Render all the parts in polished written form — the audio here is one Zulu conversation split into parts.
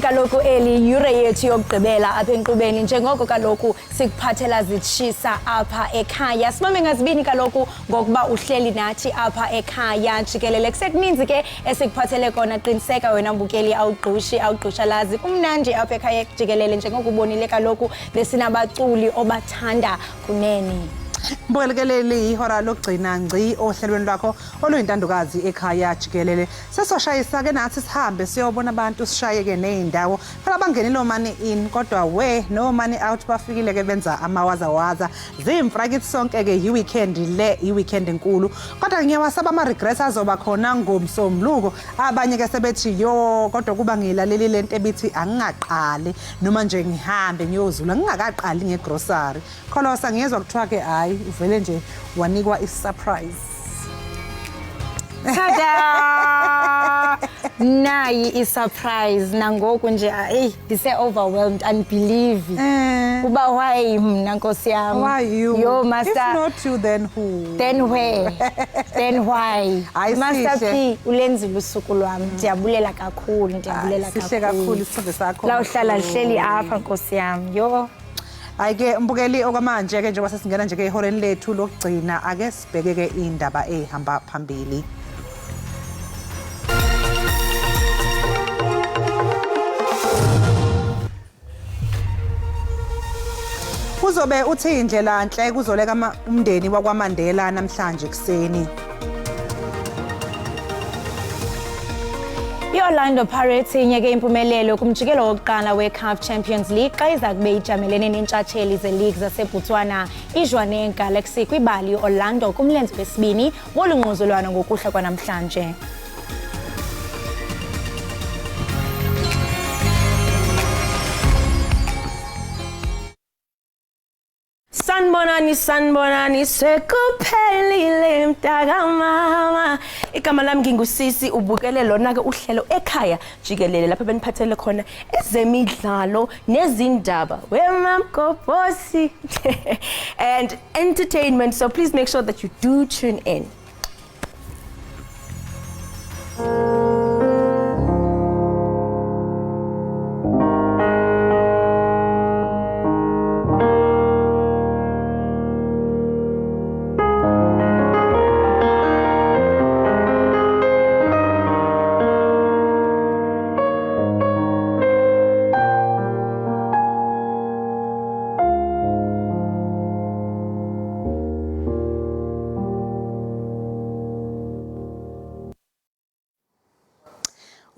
kaloku eli yure yethu yokugqibela apha enkqubeni njengoko kaloku sikuphathela zitshisa apha ekhaya. Sibambe ngazibini kaloku ngokuba uhleli nathi apha ekhaya Jikelele. Kusekuninzi ke esikuphathele kona, qiniseka wena mbukeli awugqushalazi. Kumnandi apha ekhaya Jikelele njengoko ubonile kaloku besinabaculi obathanda kunene. Mbukelekeleli ihora lokugcina ngci ohlelweni lwakho oluyintandokazi ekhaya Jikelele. Sesoshayisa ke nathi sihambe siyobona abantu, sishayeke nezindawo. Phela bangenile omani in kodwa we no money out bafikile ke benza amawazawaza. Zimfrakithi sonke ke i-weekend enkulu. Kodwa ngiyawasaba ama regrets azoba khona ngomsombuluko. Abanye ke sebethi yo kodwa kuba ngilaleli lento ebithi angingaqali noma nje ngihambe ngiyozula ngingakaqali ngegrocery. Kholosa ngiyezwa kuthiwa ke hayi uvele nje wanikwa i-surprise. Tada! Nayi i-surprise nangoku nje ndise overwhelmed unbelieve. Kuba why mna Nkosi yami? Why you? Yo master. If not you then who? Then where? Then why? Master P ulenzile usuku lwami. Ndiyabulela kakhulu, ndiyabulela kakhulu. Sihle kakhulu isithombe sakho. La uhlala lihleli apha Nkosi yami. Yo. Ayike mbukeli okwamanje ke njengoba sesingena nje ke ihoreni lethu lokugcina ake sibheke ke indaba ehamba phambili. Kuzobe uthi indlela enhle kuzoleka umndeni wakwaMandela namhlanje kuseni. I-Orlando Pirates inyeke impumelelo kumjikelo wokuqala we-CAF Champions League xa iza kube ijamelene neentshatsheli ze-league zaseBotswana iJwaneng Galaxy kwibali Orlando kumlenze wesibini wolungquzulwano ngokuhla kwanamhlanje. Sanbonani sekuphelile mntakamama. Igama lami ngingusisi, ubukele lona ke uhlelo Ekhaya Jikelele lapha beniphathele khona ezemidlalo nezindaba wemamgobhosi and entertainment, so please make sure that you do tune in.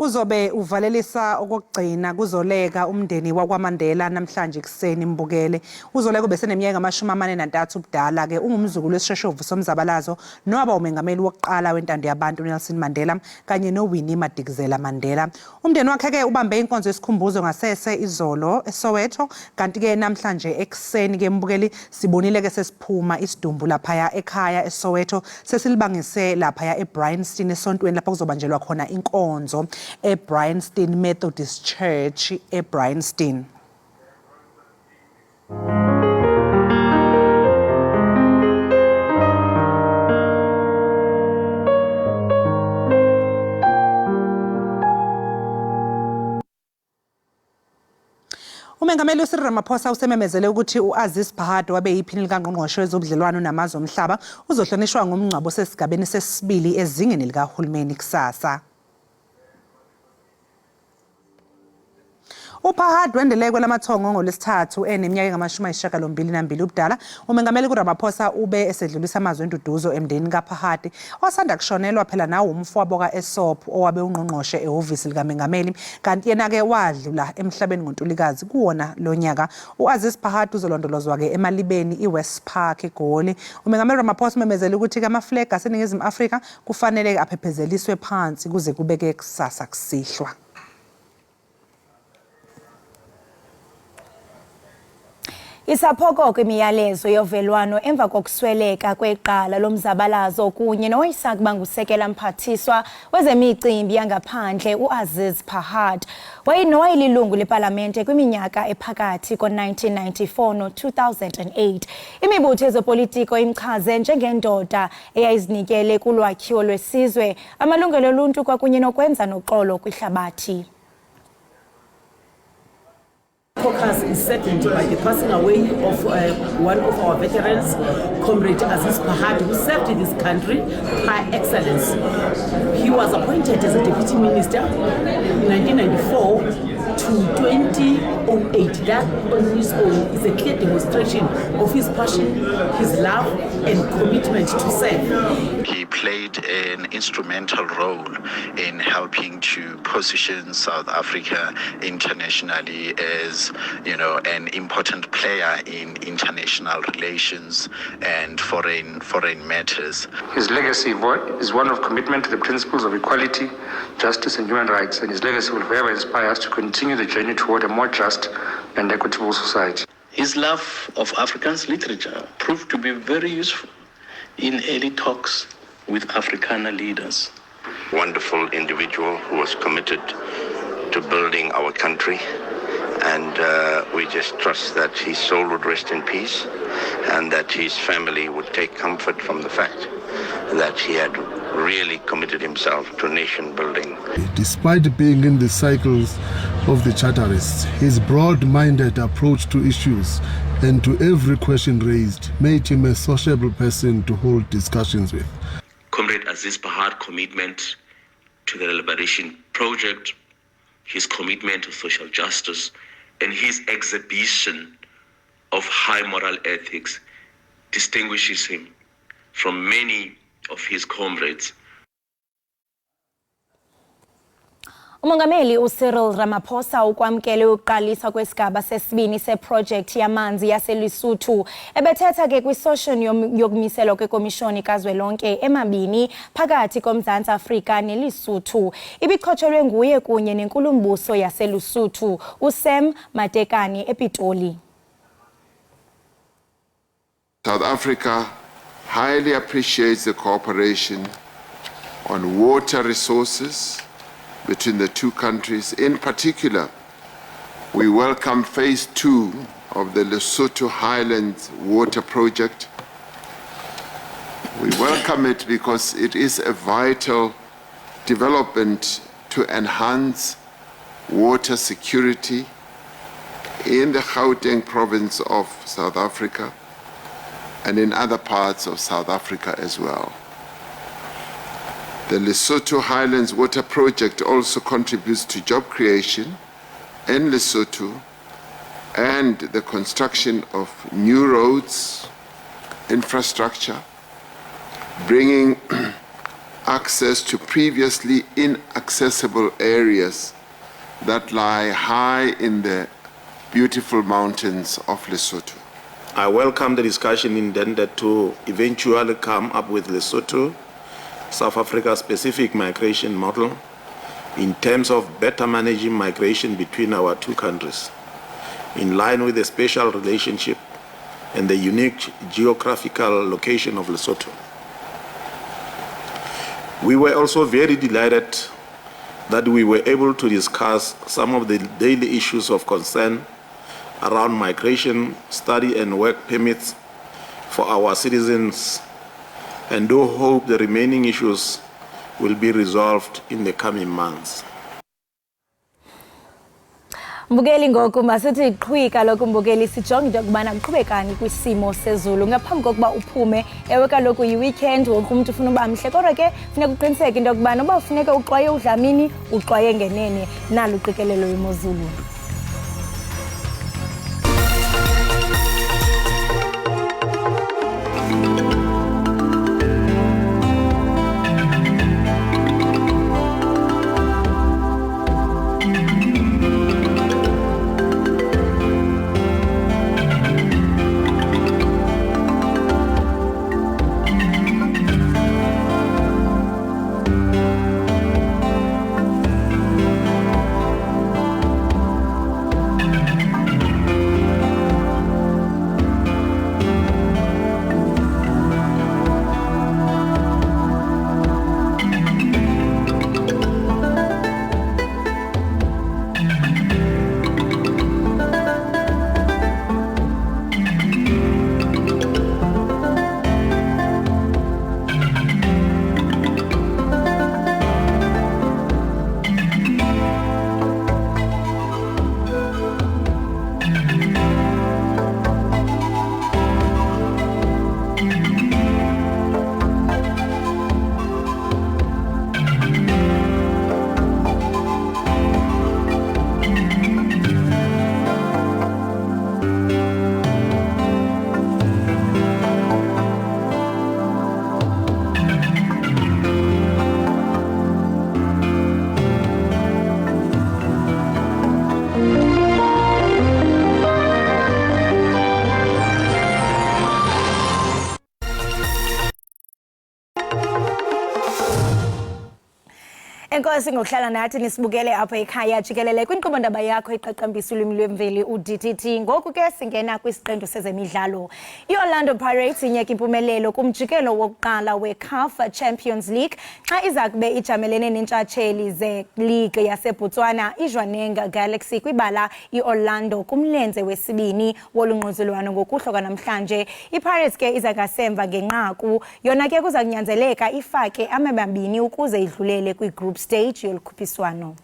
Uzobe uvalelisa okugcina kuzoleka umndeni wakwaMandela namhlanje kuseni mbukele. Uzoleka ubeseneminyaka ama-43 ubudala ke, ungumzukulu wesishoshovu somzabalazo noba umengameli wokuqala wentando yabantu Nelson Mandela kanye noWinnie Madikizela Mandela. Umndeni wakhe ke ubambe inkonzo yesikhumbuzo ngasese izolo eSoweto, kanti ke namhlanje ekseni ke mbukeli sibonile ke sesiphuma isidumbu lapha ekhaya eSoweto sesilibangise lapha eBryanston esontweni lapha kuzobanjelwa khona inkonzo eBryanston Methodist Church eBryanston. Umengameli uSiril Ramaphosa usememezele ukuthi uAziz Phahad wabe yiphini likangqongqoshe wezobudlelwano namazwe omhlaba uzohlonishwa ngomngcwabo sesigabeni sesibili ezingeni likahulumeni kusasa. uPhahad wendele kwelamathongo ngolesithathu eneminyaka engama-82 ubudala. Umengameli uRamaphosa ube esedlulisa amazwi enduduzo emndeni kaPhahad osanda kushonelwa phela nawo umfowabo kaEsop owabe ungqongqoshe ehhovisi likaMengameli, kanti yena-ke wadlula emhlabeni ngoNtulikazi kuwona lo nyaka. uAziz Phahad uzolondolozwa ke emalibeni iWest Park eGoli. Umengameli Ramaphosa umemezele ukuthi amaflegi aseNingizimu Afrika kufanele aphephezeliswe phansi kuze kubeke kusasa kusihlwa. Isaphoko kwimiyalezo yovelwano emva kokusweleka kweqala lomzabalazo kunye noyisakuba ngusekela mphathiswa wezemicimbi yangaphandle uAziz Phahad. Wayelilungu lepalamente kwiminyaka ephakathi ko-1994 no-2008. Imibutho yezopolitiko imchaze njengendoda eyayizinikele kulwakhiwo lwesizwe, amalungelo oluntu kwakunye nokwenza noxolo kwihlabathi. Focus is saddened by the passing away of one of our veterans, Comrade Aziz Pahad, who served in this country by excellence. He was appointed as a deputy minister in 1994 to 2008. That on his own is a clear demonstration of his passion, his love and commitment to serve. He played an instrumental role in helping to position South Africa internationally as, an important player in international relations and foreign matters. His legacy is one of commitment to the principles of equality, justice and human rights, and his legacy will forever inspire us to continue the journey toward a more just and equitable society. His love of Afrikaans literature proved to be very useful in early talks with Afrikaner leaders. Wonderful individual who was committed to building our country, and we just trust that his soul would rest in peace and that his family would take comfort from the fact that he had really committed himself to nation building. Despite being in the cycles of the Charterists, his broad-minded approach to issues and to every question raised made him a sociable person to hold discussions with. Comrade Aziz Pahar's commitment to the liberation project, his commitment to social justice, and his exhibition of high moral ethics distinguishes him from many of his comrades. Umongameli uCyril Ramaphosa ukwamkele ukuqalisa kwesigaba sesibini seprojekthi yamanzi yaseLesotho. Ebethetha ke kwisession yokumiselwa kwekomishoni kazwelonke emabini phakathi koMzantsi Afrika neLesotho. Ibichotshelwe nguye kunye nenkulumbuso yaseLesotho uSam Matekane ePitoli. South Africa highly appreciates the cooperation on water resources between the two countries. In particular, we welcome phase 2 of the Lesotho Highlands Water Project. We welcome it because it is a vital development to enhance water security in the Gauteng province of South Africa and in other parts of South Africa as well. The Lesotho Highlands Water Project also contributes to job creation in Lesotho and the construction of new roads, infrastructure, bringing access to previously inaccessible areas that lie high in the beautiful mountains of Lesotho. I welcome the discussion intended to eventually come up with Lesotho, South Africa's specific migration model in terms of better managing migration between our two countries, in line with the special relationship and the unique geographical location of Lesotho. We were also very delighted that we were able to discuss some of the daily issues of concern around migration, study and work permits for our citizens, and do hope the remaining issues will be resolved in the coming months. Mbukeli ngoku masithi qhwi kaloku mbukeli sijonge into yokubana kuqhubekani kwisimo sezulu ngaphambi kokuba uphume. Ewe kaloku yi-weekend wonke umuntu ufuna uba mhle, kodwa ke funeka uqiniseke into yokubana uba ufuneka uxwaye udlamini uxwaye ngenene nalo uqikelelo lwemozulu. Enkosi ngokuhlala nathi nisibukele apha ekhaya jikelele kwinkqubo ndaba yakho iqaqambisa ulwimi lwemveli uDTT. Ngoku ke singena kwisiqendu sezemidlalo. IOrlando Pirates inyeka impumelelo kumjikelo wokuqala weCAF Champions League xa iza kube ijamelene nentshatsheli ze-League yaseBotswana iJwaneng Galaxy kwibala iOrlando kumlenze wesibini wolungquzulwano ngokuhloka namhlanje. iPirates ke iza ngasemva ngenqaku, yona ke kuza kunyanzeleka ifake amabambini ukuze idlulele kwi-group stage yolukhuphiswano.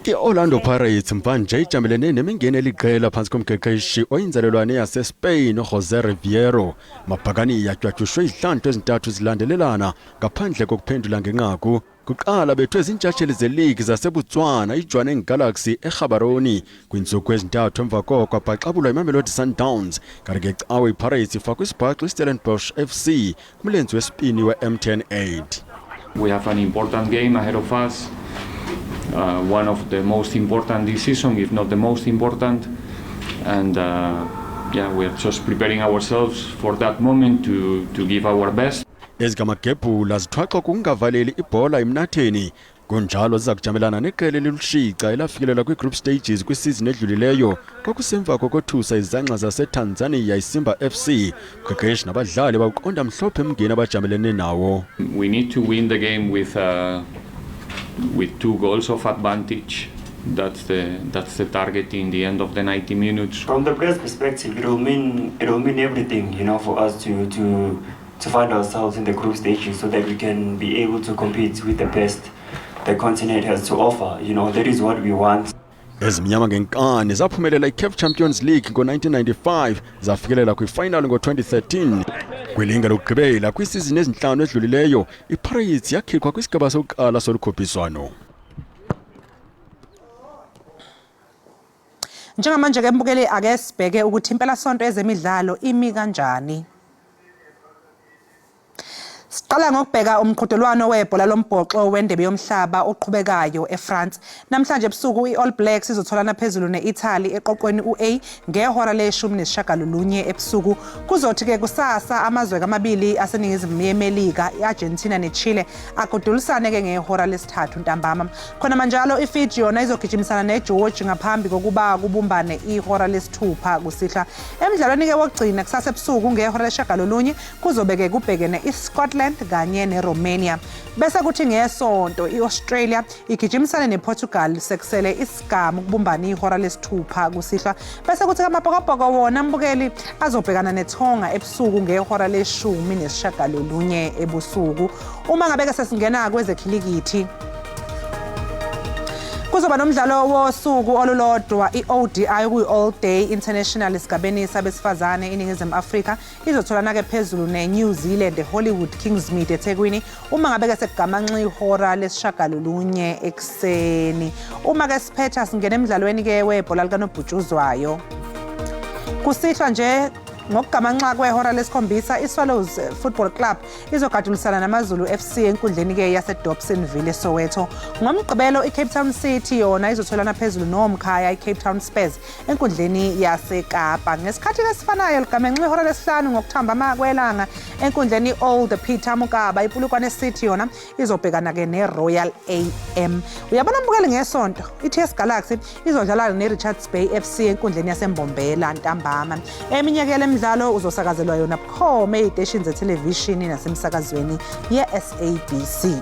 IOrlando Pirates mvanje ijamelene nemingeni eliqela phansi komqeqeshi oyinzalelwane yaseSpain uJose Riviero. Mabhakani yatywatyushwe izihlandlo ezintathu zilandelelana ngaphandle kokuphendula ngenqaku. Kuqala bethwe izintshatsheli ze-League zaseBotswana iJwaneng Galaxy eGaborone kwintsuku ezintathu emva koko kwaxabulwa iMamelodi Sundowns. Kanti ke cawe iPirates ifakwe isibhaxo iStellenbosch FC kumlenze wesibini we-M10 8. We have an important game ahead of us, one of the most important this season, if not the most important, and we're just preparing ourselves for that moment to give our best. Ezigamagebhula zithwaxwa kungavaleli ibhola emnatheni. Kunjalo ziza kujamelana neqela elilushica elafikelela kwi-group stages kwisizini edlulileyo kwakusemva kokothusa izangxa zaseTanzania iSimba FC. Qeqeshi nabadlali bawuqonda mhlophe emngeni abajamelene nawo. We need to win the game with 2 goals of advantage. That's the target in the end of the 90 minutes. From the players' perspective, it will mean everything, for us to find ourselves in the group stages so that we can be able to compete with the best the continent has to offer. That is what we want. Ezimnyama ngenkani zaphumelela iCAF Champions League ngo-1995 zafikelela kwifinal ngo-2013. Kwilinga lokugqibela kwisizini ezinhlanu edlulileyo iPirates yakhiqwa kwisigaba sokuqala solukhuphiswano. Njengamanje ke mbukeli ake sibheke ukuthi impela sonto ezemidlalo imi kanjani. Siqala ngokubheka umqhudelwano webhola lombhoxo wendebe yomhlaba oqhubekayo eFrance. Namhlanje ebusuku iAll Blacks izotholana phezulu neItaly eqoqweni uA ngehora le-19 ebusuku. Kuzothi ke kusasa amazwe amabili aseningizimu yeMelika iArgentina neChile akudulisane ke ngehora lesi-3 ntambama. Khona manjalo iFiji yona izogijimisana neGeorgia ngaphambi kokuba kubumbane ihora lesi-6 kusihla. Emidlalweni ke wokugcina kusasa ebusuku ngehora le-9 kuzobe ke kubhekene iScotland kanye neRomania. Bese kuthi ngesonto iAustralia igijimisane nePortugal sekusele isigamu kubumbana ihora lesi-6 kusihla. Bese kuthi amabhokobhoko wona mbukeli azobhekana neTonga ebusuku ngehora le-19 ebusuku. Uma ngabe ke sesingena kwezekhilikithi kuzoba nomdlalo wosuku olulodwa iODI kuyi-All Day International esigabeni sabesifazane iningizimu Afrika izotholana ke phezulu neNew Zealand eHollywood Kingsmead eThekwini uma ngabe ke sekugamanxa ihora lesi-9 ekuseni. Uma ke siphetha singena emidlalweni ke webhola likanobhutshuzwayo kusihla nje ngokugamanxa kwehora lesi-7 iSwallows Football Club izogadulisana namaZulu FC enkundleni ke yaseDobsonville eSoweto. Ngomgqibelo iCape Town City yona izotholana phezulu noMkhaya iCape Town Spurs enkundleni yaseKapa. Ngesikhathi esifanayo ligamanxa ihora lesi-5 ngokuthambama kwelanga enkundleni Old Peter Mokaba iPulukwane City yona izobhekana ke neRoyal AM. Uyabona mbukeli ngesonto iTS Galaxy izodlala neRichards Bay FC enkundleni yaseMbombela ntambama. Eminye ke imidlalo uzosakazelwa yona bukhoma eziteshini zethelevishini nasemsakazweni ye-SABC.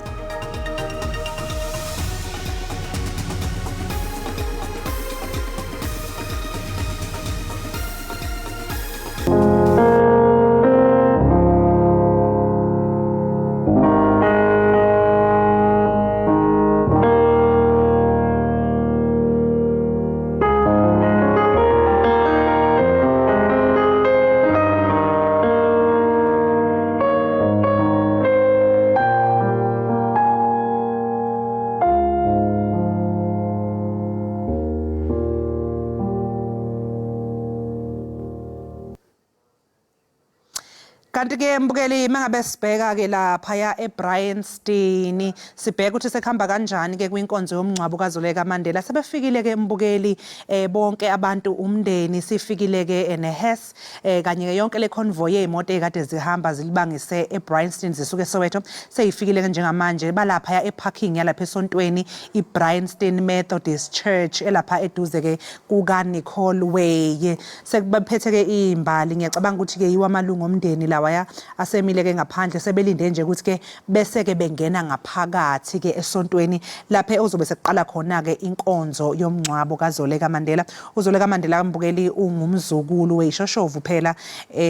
kanti ke mbukeli mangabe sibheka ke lapha ya eBryanston sibheka ukuthi sekuhamba kanjani ke kwinkonzo yomngcwabo kaZoleka Mandela sebefikile ke mbukeli bonke abantu umndeni sifikile ke neHess kanye ke yonke le convoy yeimoto ekade zihamba zilibangise eBryanston zisuke Soweto seyifikile ke njengamanje balapha ya eparking yalapha esontweni iBryanston Methodist Church elapha eduze ke kuka Nicole Way sekubaphethe ke imbali ngiyacabanga ukuthi ke yiwa amalungu omndeni lawaya asemile ke ngaphandle sebelinde nje ukuthi ke bese ke bengena ngaphakathi ke esontweni lapha ozobe seqala khona ke inkonzo yomngcwabo kaZoleka Mandela. uZoleka Mandela mbukeli ungumzukulu weishoshovu phela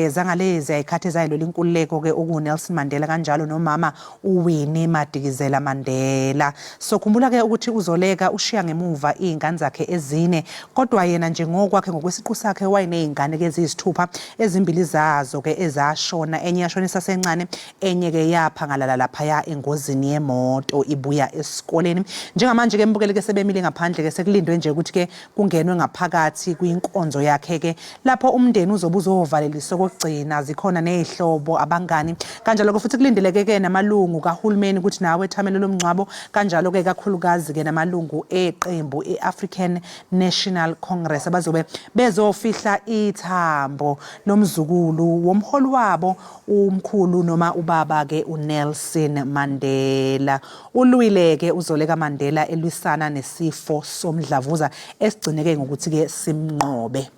zangalezi ayikhathi zayilo linkululeko ke okuNelson Mandela kanjalo nomama uWinnie Madikizela Mandela. So khumbula ke ukuthi uZoleka ushiya ngemuva izingane zakhe ezine kodwa yena nje ngokwakhe ngokwesiqu sakhe wayinezingane ke ezisithupha ezimbili zazo ke ezashona enye yashonisa sencane enye ke yaphangalala lapha ya engozini yemoto ibuya esikoleni. Njengamanje ke mbukeli ke sebemile ngaphandle ke sekulindwe nje ukuthi ke kungenwe ngaphakathi kwinkonzo yakhe ke lapho umndeni uzobe uzovalelisa kokugcina zikhona nezihlobo abangani kanjalo ke futhi kulindeleke ke namalungu kahulumeni ukuthi nawe ethamelo lomngcwabo kanjalo ke kakhulukazi ke namalungu eqembu eAfrican National Congress abazobe bezofihla ithambo lomzukulu womholi wabo umkhulu noma ubaba ke uNelson Mandela. Ulwile ke uZoleka Mandela elwisana nesifo somdlavuza esigcineke ngokuthi ke simnqobe.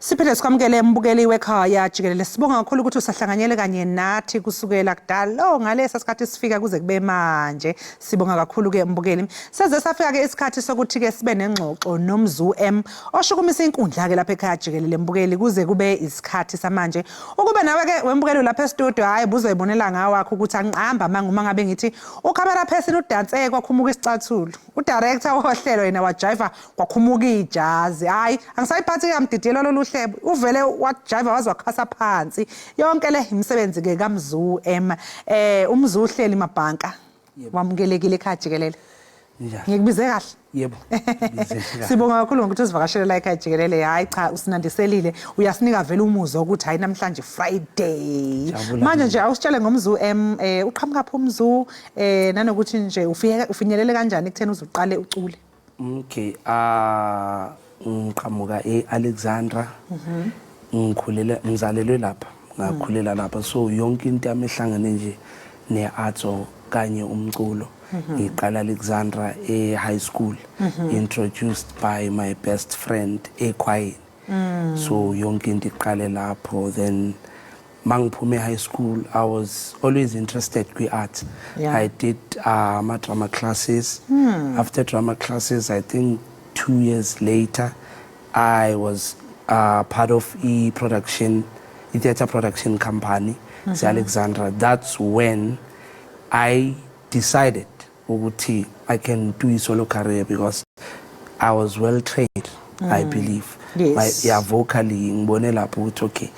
Siphinde sikwamukele mbukeli wekhaya Jikelele sibonga kakhulu ukuthi usahlanganyele kanye nathi kusukela kudala ngalesa sikhathi sifika kuze kube manje sibonga kakhulu ke mbukeli seze safika ke isikhathi sokuthi ke sibe nengxoxo nomzu M oshukumisa inkundla ke lapha ekhaya Jikelele mbukeli kuze kube isikhathi samanje ukube nawe ke wembukeli lapha e-studio hayi buzoyibonela ngawakho ukuthi angiqamba uma ngabe ngithi ucamera person udance kwakhumuka isicathulo udirector wohlelo yena wajiva kwakhumuka ijazi hayi angisayiphathi kamdidiyelo loluhle uvele wajiva waziwakhasa phansi yonke le imisebenzi ke kaMzu M umzu uhleli mabhanka wamukelekile ekhaya Jikelele ngikubize kahle yebo sibonga kakhulu ngokuthi usivakashele la ekhaya Jikelele hayi cha usinandiselile uyasinika vele umuzwa ukuthi hayi namhlanje Friday manje nje awusitshele ngomzu M uqhamuka phi umzu nanokuthi nje ufinyelele kanjani ekutheni uzuqale ucule. Okay ngiqhamuka eAlexandra ngizalelwe lapha ngakhulela lapha so yonke into yami ehlangene nje nearts kanye umculo ngiqala Alexandra high school introduced by my best friend Ekhaya so yonke into iqale lapho then mangiphume high school I was always interested kwi-art. I did drama classes. After drama classes I think 2 years later I was part of a theater production company Alexandra. That's when I decided I can do a solo career because I was well trained I believe. Yes. Vocally okay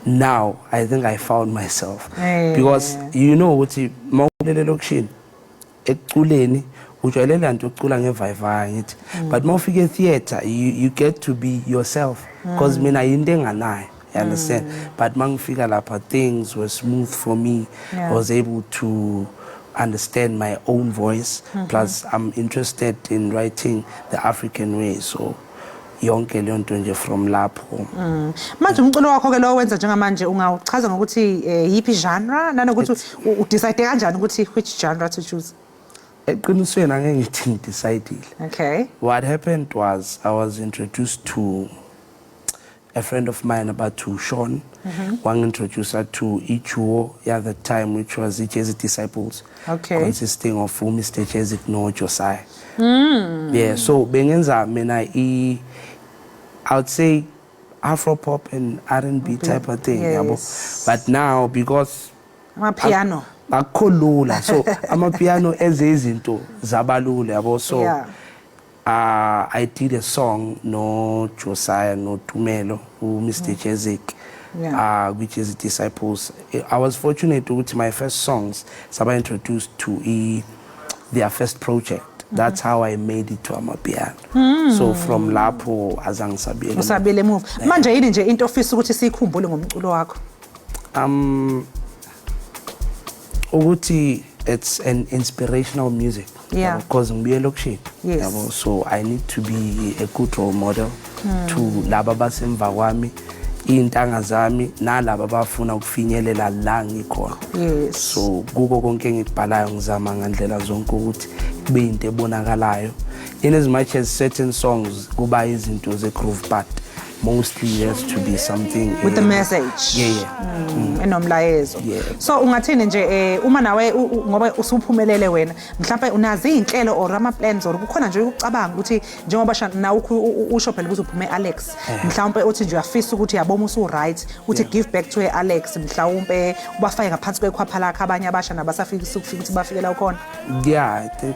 now I think I found myself because you know what mawulele lokishini ekuculeni ujwayele nto ucula ngevayivaya ngithi but mawufika theater you get to be yourself because mina yinto enganayo you understand but mangifika lapha things were smooth for me. I was able to understand my own voice plus I'm interested in writing the African way so yonke leyo nto nje from lapho. Manje umculo wakho ke lo wenza njengamanje ungawuchaza ngokuthi yipi genre nanokuthi udecide kanjani ukuthi which genre to choose? Eqinisweni angeke ngithi ngidecidile. Okay. What happened was I was introduced to a friend of mine about to Sean. One introduced her to Ichuo at the time, which was Jezik Disciples. Okay. Consisting of Mr. Jezik no Josiah. Yeah, so bengenza mina I would say Afro pop and R&B type of thing, yabo. But now because piano. Akolula, so amapiano enze izinto zabalula, yabo. So I did a song no Josiah no Tumelo Mr. Jezik. Which is Disciples. I was fortunate to my first songs I introduced to their first project. That's how I made it to amapiano. So from lapho azangisabile. Usabile move. Manje yini nje into ofisa ukuthi sikhumbule ngomculo wakho? Ukuthi it's an inspirational music. Yeah. Because ngibuye lokishini. Yes. So I need to be a good role model to laba basemva kwami. Intanga zami nalabo abafuna ukufinyelela la ngikhona. Yes. So kuko konke engibhalayo ngizama ngandlela zonke ukuthi kube into ebonakalayo. In as much as certain songs kuba izinto ze groove, but mostly has to be something with a message. Enomlayezo. So ungathini nje uma nawe ngoba usuphumelele wena mhlawumbe unazi inhlelo or ama plans or kukhona nje ukucabanga ukuthi njengoba na usho phela uzophume Alex mhlawumbe uthi nje uyafisa ukuthi yaboma usu right uthi give back to Alex mhlawumbe ubafake ngaphansi kwekhwapha lakhe abanye abasha nabasafika ukuthi bafikela ukhona. I think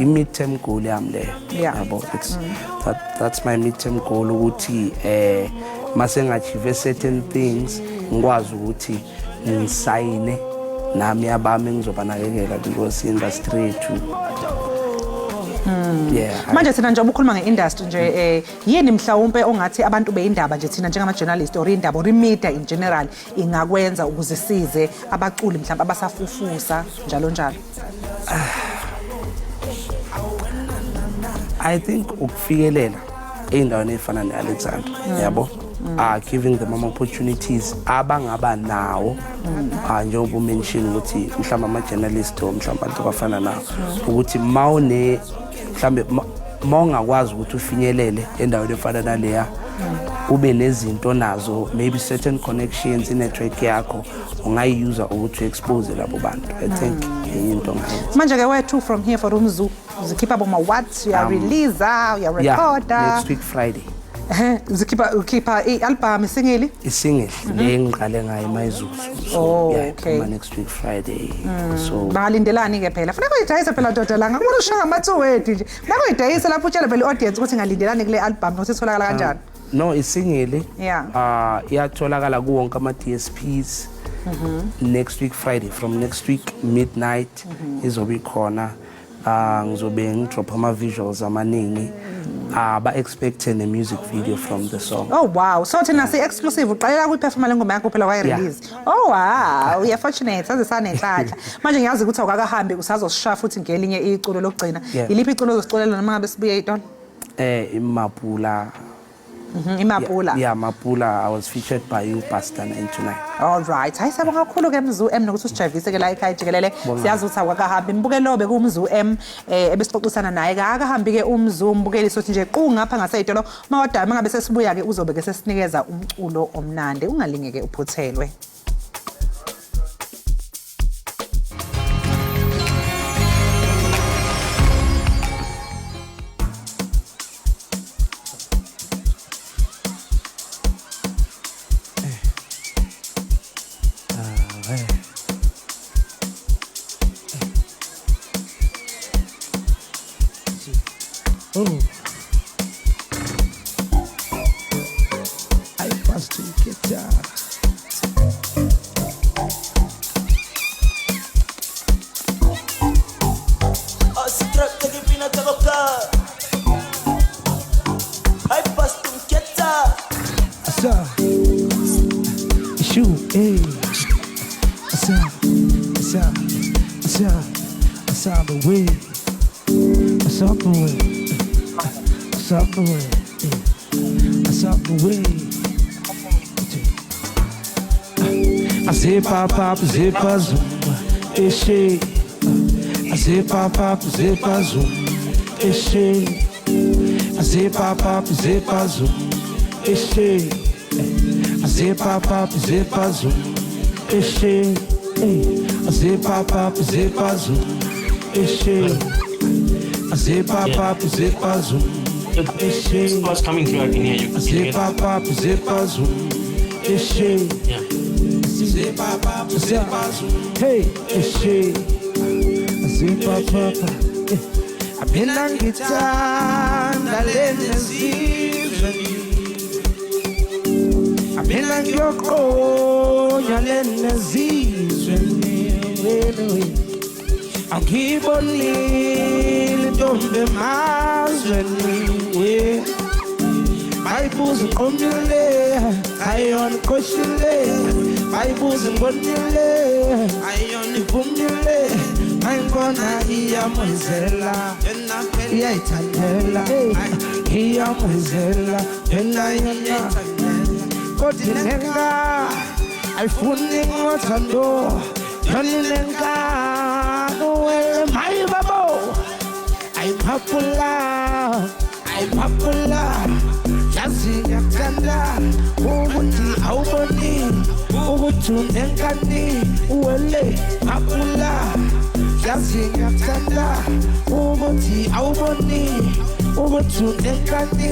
I mid-term goal yami le. Yabo that's my mid-term goal ukuthi mase ngachieve certain things ngikwazi ukuthi ngisayine nami abami ngizobanakekela because industry to manje thina nje ubukhuluma ngeindustry nje yini mhlawumbe ongathi abantu beindaba nje thina njengama journalist or indaba or media in general ingakwenza ukuzisize abaculi mhlawumbe abasafufusa njalo njalo? I think ukufikelela endaweni efana neAlexandra yabo giving them opportunities abangaba nawo njengoba mention ukuthi mhlawumbe ama journalist or mhlawumbe abantu abafana nawo ukuthi mawune mhlawumbe mawungakwazi ukuthi ufinyelele endaweni efana naleya ube nezinto nazo maybe certain connections in network yakho ungayuza ukuthi expose labo bantu. I think into ngayo manje ke wethu from here for umzu zikhipha boma what you release you record next week Friday zikhipha i-album single le ngiqale ngayo mayizuzu. Okay. Next week Friday. So bangalindelani ke phela funeka uyidayise phela doda la ngakubona usho ngamathu wethu nje funeka uyidayise lapho utshela phela audience ukuthi ngalindelani kule album nokuthi itholakala kanjani. No isingle iyatholakala ku wonke ama DSPs next week Friday from next week midnight izobe khona ngizobe ngidrop ama visuals amaningi ba expecting a music video from the song. Oh wow, so thina si exclusive uqalela kuyiperforma lengoma yakho phela wayi-release. Oh wow, we are fortunate saze sanenhlanhla. Manje ngiyazi ukuthi awukakahambi usazosishafa futhi ngelinye iculo lokugcina. Yiliphi iculo ozosiculela noma ngabe sibuye iTon? Imapula. Imapula. Yeah, Mapula. I was featured by you past 929. All right. Hayi sabonga kakhulu ke Mzu M nokuthi usijavise ke la ekhaya Jikelele. Siyazi ukuthi awakahambi imbukelobe ku Mzu M ebesixoxisana naye akahambi ke uMzu umbukeli sothi nje qhu ngapha ngaseyitolo mawadama ngabe sesibuya ke uzobe ke sesinikeza umculo omnandi ungalingeke uphuthelwe. out the way. I say papa, zipa zumba, eshe. I say papa, zipa zumba, eshe. I say papa, zipa zumba, eshe. I say papa, zipa zumba, eshe. I say papa, zipa zumba, eshe. I say papa, zipa zumba. What's coming through? I can hear you. I say papa, zipa zumba, eshe. Yeah. Hey, eshe. Zipa papa. Mina ngithanda lenzizwe. Mina ngiyoqonya lenzizwe. Angibonile ntombi emazweni. Bayibuza uqomile, ayona khoshile. Bayibuza ngibonile, ayona ivumile. Ayibona iyamwezela, iyayithandela. Iyamwezela, yena yena. Kodwa nenga, ayifuni ngothando. Yona nenga, nuwele mayibabo. Ayiphaphula, ayiphaphula. Yazi ngiyakuthanda ukuthi awuboni ukuthi unenkani uwele phaphula. Yazi ngiyakuthanda ukuthi awuboni ukuthi unenkani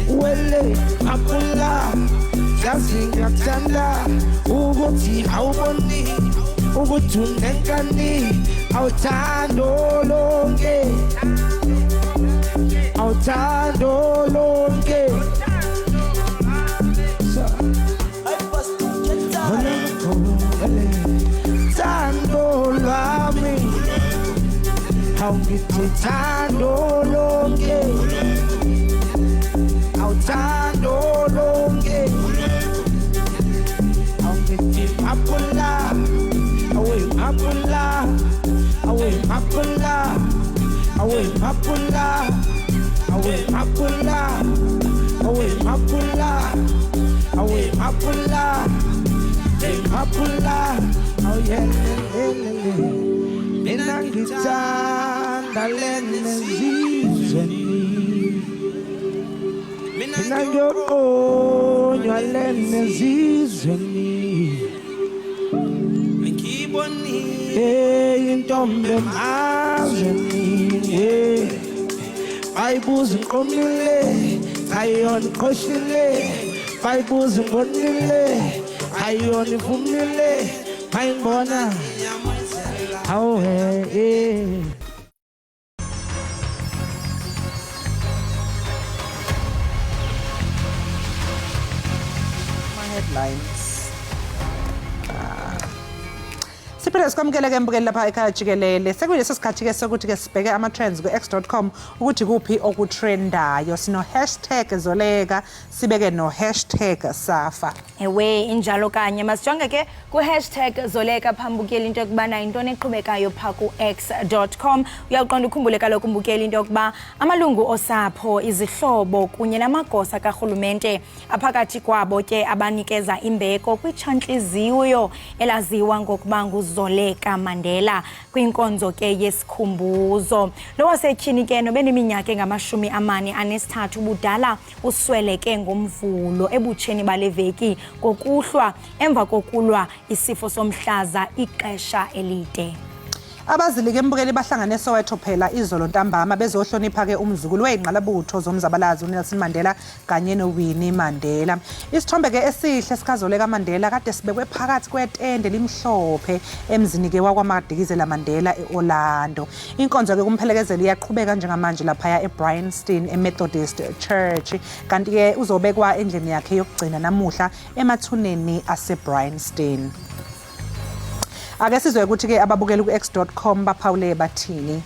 uwele phaphula. Yazi ngiyakuthanda ukuthi awuboni ukuthi unenkani awuthando lonke. Awuthando lonke. Thando lwami awungithi thando lonke. Awuthando lonke. Awungithi maphula. Awe maphula. Awe maphula. Awe maphula. Awe maphula. Awe maphula. Awe maphula. Maphula, oh yeah, mina ngithanda lenzizwe. Mina ngiyoqonya lenzizwe. Ngibonile intombi emazweni. Bayibuza uqomile, ayona khoshile. Bayibuza ngibonile, ayona ivumile. Ayibona awu headlines. Siphinde sikwamukele-ke mbukeli lapha ekhaya jikelele. Sekuyileso sikhathi-ke sokuthi-ke sibheke ama-trends ku-x.com ukuthi kuphi okutrendayo. Sino-hashtag Zoleka, sibeke no-hashtag Safa. Ewe injalo kanye masijonge-ke ku-hashtag Zoleka phambukeli into yokubana yintoni eqhubekayo pha ku-x.com. Uyaqonda ukhumbule kaloku mbukeli into yokuba amalungu osapho, izihlobo kunye namagosa karhulumente aphakathi kwabo ke abanikeza imbeko kwitshantliziyo elaziwa ngokuba Zoleka Mandela kwinkonzo ke yesikhumbuzo. Lo wasetyhini ke nobeneminyaka engama-43 ubudala usweleke ngomvulo ebutsheni bale veki kokuhlwa emva kokulwa isifo somhlaza ixesha elide. Abazili-ke mbukeli bahlangane Soweto phela izolo ntambama bezohlonipha-ke umzukulu wey'ngqalabutho zomzabalazo uNelson Mandela kanye noWinnie Mandela. Isithombe-ke esihle sikazoleka Mandela kade sibekwe phakathi kwetende limhlophe emzini-ke wakwaMadikizela Mandela e-Orlando. Inkonzo-ke kumphelekezeli iyaqhubeka njengamanje laphaya eBryanston eMethodist Church, kanti-ke uzobekwa endlini yakhe yokugcina namuhla emathuneni aseBryanston. Ake sizwe ukuthi-ke ababukeli ku-x.com baphawule bathini.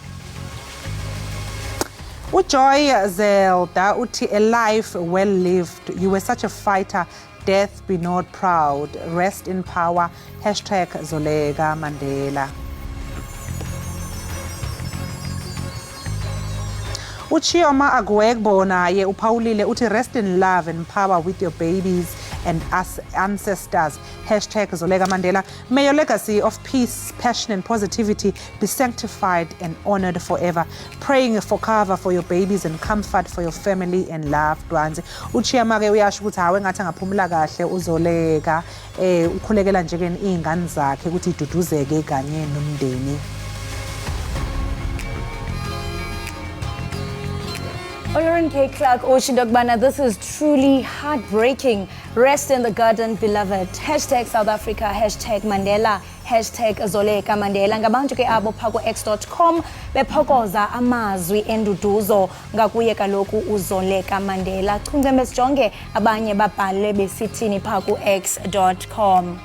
Ujoy Zelda uthi a life well lived. You were such a fighter. Death be not proud. Rest in power. Hashtag Zoleka Mandela. Uchioma Agwegbo naye uphawulile uthi rest in love and power with your babies and us ancestors. #Zoleka Mandela. May your legacy of peace, passion and positivity be sanctified and honored forever. Praying for cover for your babies and comfort for your family and loved ones. Uchioma ke uyasho ukuthi hawe ngathi angaphumula kahle uZoleka ukhulekela nje ke izingane zakhe ukuthi iduduzeke kanye nomndeni. Lauren K. Clark Oshidokbana, this is truly heartbreaking. Rest in the garden, beloved. #South Africa, #Mandela, #Zoleka Mandela. Ngabantu ke abo phako x.com bephokoza amazwi enduduzo ngakuye kaloku uZoleka Mandela. Chungcembe sijonge abanye babhale besithini phako x.com.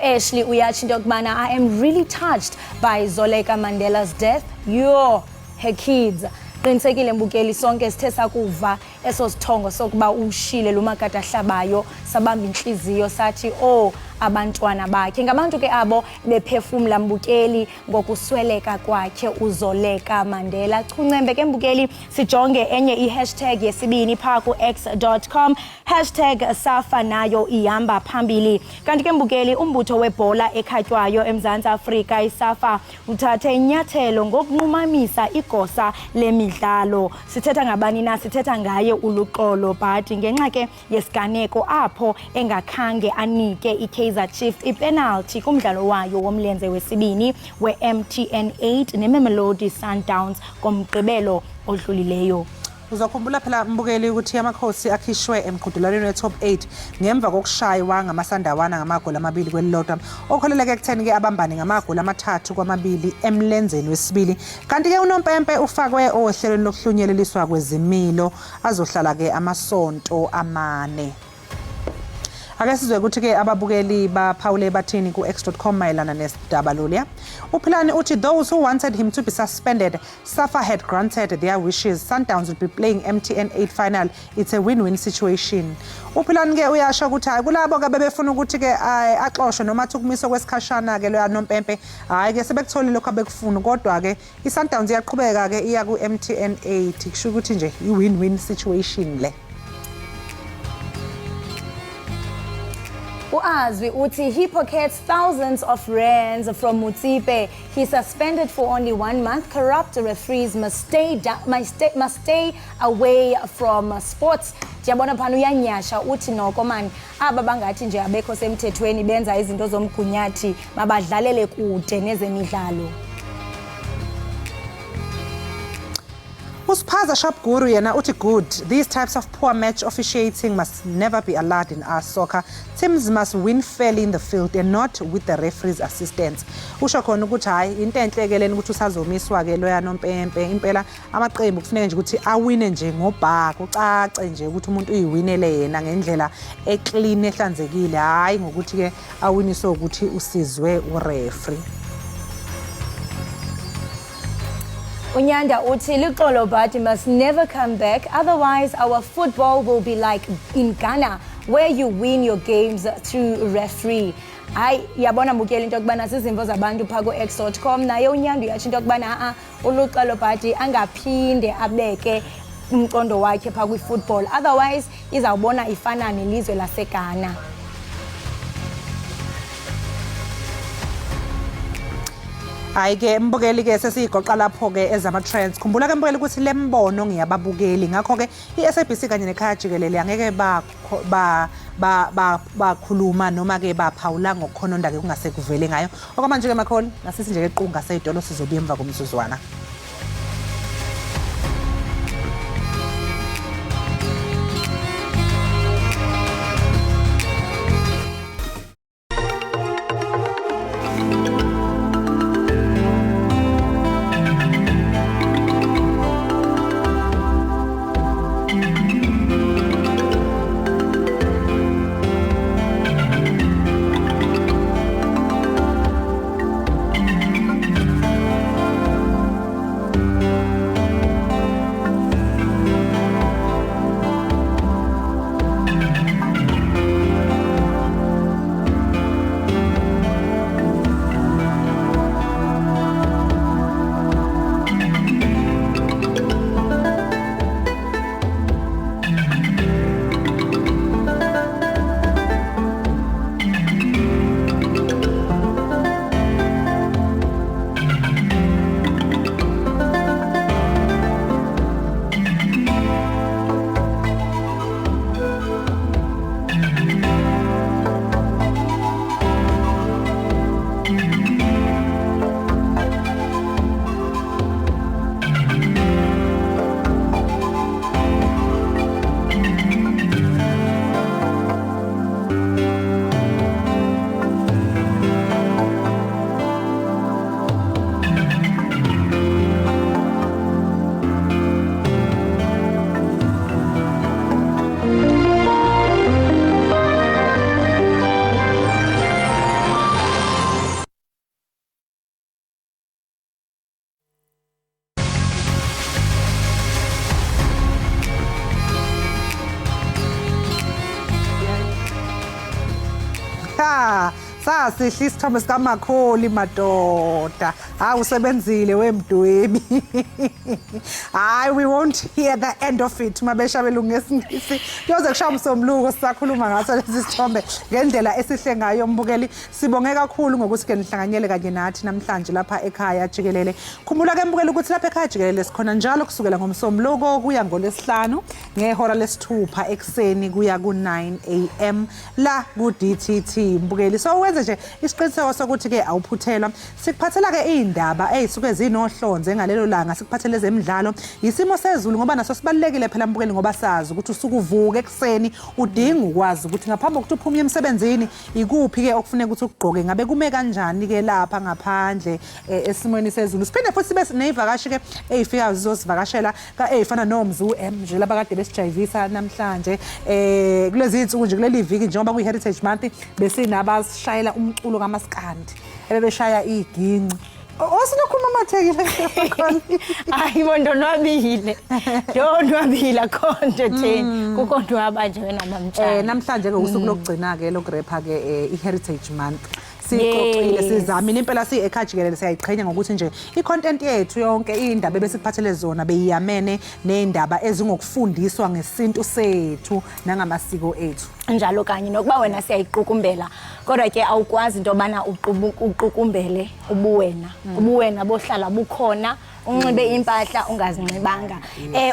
Ashley uyatsho into yokubana I am really touched by Zoleka Mandela's death. Her kids. Qinisekile mbukeli sonke sithe sakuva eso sithongo sokuba ushile lumakade ahlabayo sabamba inhliziyo sathi abantwana bakhe. Ngabantu ke abo bephefumula mbukeli ngokusweleka kwakhe uZoleka Mandela. Chuncembe ke mbukeli sijonge enye i-hashtag yesibini phako x.com #safa nayo ihamba phambili. Kanti ke mbukeli umbutho webhola ekhatywayo eMzantsi Afrika iSAFA uthathe inyathelo ngokunqumamisa igosa lemidlalo. Sithetha ngabani na? Sithetha ngaye uLuxolo but ngenxa ke yesiganeko apho engakhange anike iKaizer Chiefs ipenalty kumdlalo wayo womlenze wesibini we-MTN 8 neMamelodi Sundowns komgqibelo odlulileyo. Uzokhumbula phela mbukeli ukuthi amakhosi akhishwe emqhudelwaneni we-top 8 ngemva kokushaywa ngamasandawana ngamagoli amabili kwelilodwa okholeleke ekutheni ke abambane ngamagoli amathathu kwamabili emlenzeni wesibili. Kanti ke uNompempe ufakwe ohlelweni lokuhlunyeleliswa kwezimilo azohlala ke amasonto amane. Ake sizwe ukuthi ke ababukeli baphawule bathini ku x.com mayelana nesidaba lolu. Uphilani uthi those who wanted him to be suspended, SAFA had granted their wishes. Sundowns will be playing MTN 8 final. It's a win-win situation. Uphilani ke uyasho ukuthi hayi kulabo ke bebefuna ukuthi ke axoshwe noma ukumiswa kwesikhashana ke lo Nompempe hayi ke sebekutholile lokho abekufuna kodwa ke iSundowns iyaqhubeka ke iya ku MTN 8 kusho ukuthi nje i-win-win situation le. Uazwi uthi he pockets thousands of rands from Mutsipe. He's suspended for only 1 month. Corrupt referees must stay away from sports. Jabona phana uyanyasha uthi noko man aba bangathi nje abekho semthethweni benza izinto zomgunyathi mabadlalele kude nezemidlalo. Usiphaza Shop Guru yena uthi good. These types of poor match officiating must never be allowed in our soccer. Teams must win fairly in the field and not with the referee's assistance. Usho khona ukuthi hayi into enhle ke leni ukuthi usazomiswa ke loya Nompempe impela amaqembu kufanele nje ukuthi awine nje ngobhaka ucace nje ukuthi umuntu uyiwinele yena ngendlela eclean ehlanzekile hayi ngokuthi ke awiniswe ukuthi usizwe ureferee. Unyanda uthi Luxolo but must never come back, otherwise our football will be like in Ghana where you win your games through referee. Hayi yabona mbukeli into yokubana sizimvo zabantu phako x.com naye unyanda uyatsho into yokubana uLuxolo but angaphinde abeke umcondo wakhe phako kwi-football, otherwise izawubona ifana nelizwe laseGhana. Hayi ke mbukeli ke sesigoqa lapho ke ezama trends. Khumbula ke mbukeli ukuthi lembono ngiyababukeli ngakho ke iSABC kanye nekhaya jikelele angeke bakhuluma noma ke baphawula ngokukhononda ke kungase kuvele ngayo. Okwamanje ke makholi nasisi nje ke qunga seyidolo sizobuya emva komzuzwana. Ha, sasihle isithombe sikaMakholi madoda. Hawu usebenzile wemdwebi. Hayi, we won't hear the end of it mabeshabela ngesingisi. Kuyoze kushaya umsombuluko sisakhuluma ngaso lesi sithombe ngendlela esihle ngayo mbukeli. Sibonge kakhulu ngokuthi ke nihlanganyele kanye nathi namhlanje lapha ekhaya Jikelele. Khumbula ke mbukeli ukuthi lapha ekhaya Jikelele sikhona njalo kusukela ngomsombuluko kuya ngolesihlanu ngehora lesithupha ekseni kuya ku9 am la ku DTT mbukeli. So wenze nje isiqiniseko sokuthi ke awuphuthelwa. Sikuphathela ke iindaba ezisuke zinohlonze ngalelo langa sikuphathele ezemidlalo. Isimo sezulu ngoba naso sibalekile phela mbukeli ngoba sazi ukuthi usukuvuka ekseni udinga ukwazi ukuthi ngaphambi kokuthi uphume emsebenzini ikuphi ke okufanele ukuthi ukugqoke ngabe kume kanjani ke lapha ngaphandle esimweni sezulu. Siphinde futhi sibe nezivakashi ke ezifika zizosivakashela ka ezifana noMzu nje labakade besijayivisa namhlanje kulezi insuku nje kuleli viki njengoba kuyi Heritage Month besinabashayela umculo kaMaskandi ebebeshaya iginci. Osinokhuluma amathekile khona. Hayi ndonwabile. Ndonwabile konke thina. Kukonwaba nje wena namhlanje. Namhlanje ke usuku lokugcina ke lokurepha ke iHeritage Month. Sixoxile sizamile impela ekhaya Jikelele siyayiqhenya ngokuthi nje icontent yethu yonke indaba ebesikuphathele zona beyiyamene neindaba ezingokufundiswa ngesintu sethu nangamasiko ethu. Njalo kanye nokuba wena siyayiqukumbela kodwa ke awukwazi into bana uqukumbele ubuwena bohlala bukhona unxibe impahla ungazinxibanga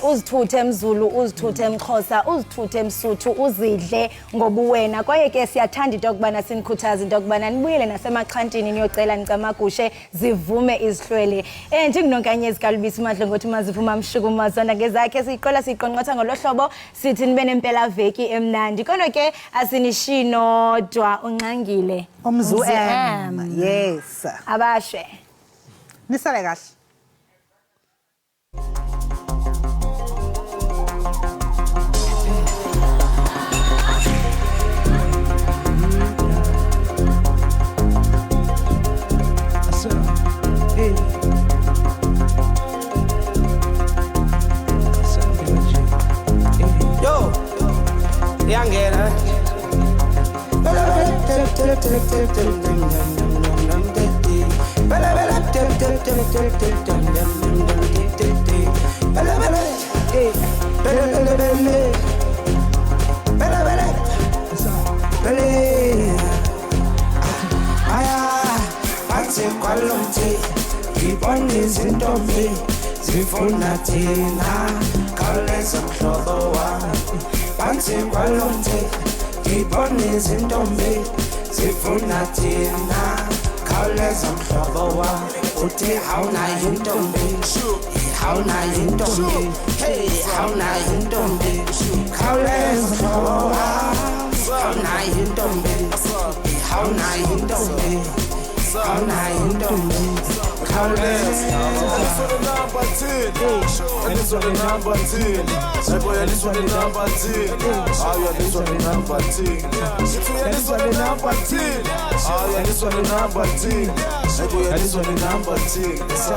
uzithuthe emZulu uzithuthe emXhosa uzithuthe emSuthu uzidle ngobuwena kwaye ke siyathanda into kubana sinikhuthaza into kubana nibuyele nasemaxhantini niyocela nicamagushe zivume izihlwele njenginonkanye ezikalubisi madle ngothi mazivuma mshukumo zonda ngezakhe siqola siqonqotha ngolohlobo sithi nibe nempela veki emnandi kodwa ke asinishino dwa unxangile uMzu yes abashe nisale kahle. Yo, yangena. Izintombi zifuna thina khawuleza mhlobo wami phansi kwalomthi ngibona izintombi zifuna thina khawuleza mhlobo wami uthi hawunayo intombi hawunayo intombi hey hawunayo intombi khawuleza mhlobo wami hawunayo intombi hawunayo intombi hawunayo intombi. And this one the number 10. And this one the number 10. Hey boy, and this one the number 10. Oh yeah, this one the number 10. And this one the number 10. Oh yeah, this one the number 10. Hey boy, and this one the number 10. What's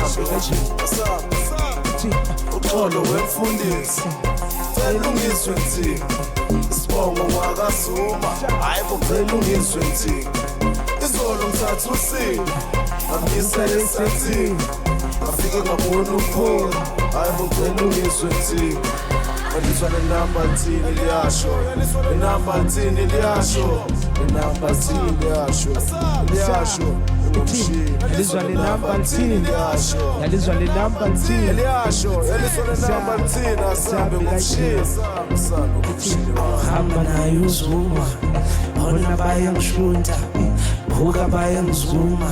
up? Uxolo wemfundisi. Elungiswe nti. Sibongo wakasuma. Hayibo elungiswe nti. Izolo mthathu usini. Amisele sathi afike ngabona upholo hayibo ngicela nti kodwa le number 10 liyasho le number 10 liyasho le number 10 liyasho Elizwa le number 10 Elizwa le number 10 liyasho elizwa le number 10 asabe ngumshisa hamba nayo uzuma ona bayangishunta buka bayangizuma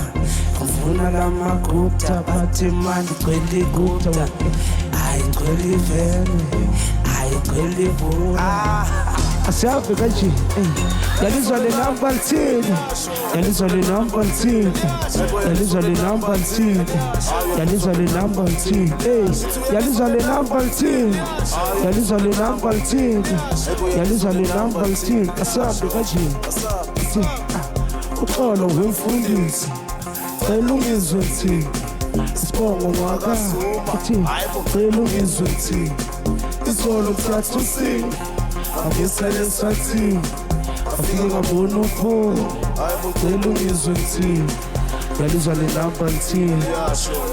ngifuna lamagupta bathi manje gcwele igupta ayigcwele ivene ayigcwele ibona asiyafika nje yalizwa le number 10 yalizwa le number 10 yalizwa le number 10 yalizwa le number 10 yalizwa le number 10 yalizwa le number 10 yalizwa le number 10 asiyafika nje uxolo wemfundisi elungizwe nti sibongo waka uthi elungizwe nti izolo mthathu usini abusele sathi afike ngabona upho cela ungizwe ngithini yalizwa le namba lithini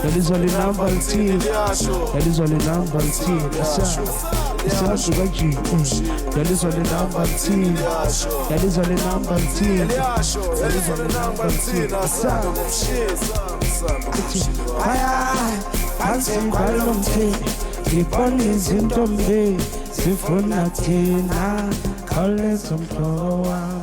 yalizwa le namba lithini yalizwa le namba lithini isasuka nje yalizwa le namba lithini yalizwa le namba lithini yalizwa le namba lithini haya phansi balomthini ngibona izinto mbi zifuna thina khawuleza mhlobo wami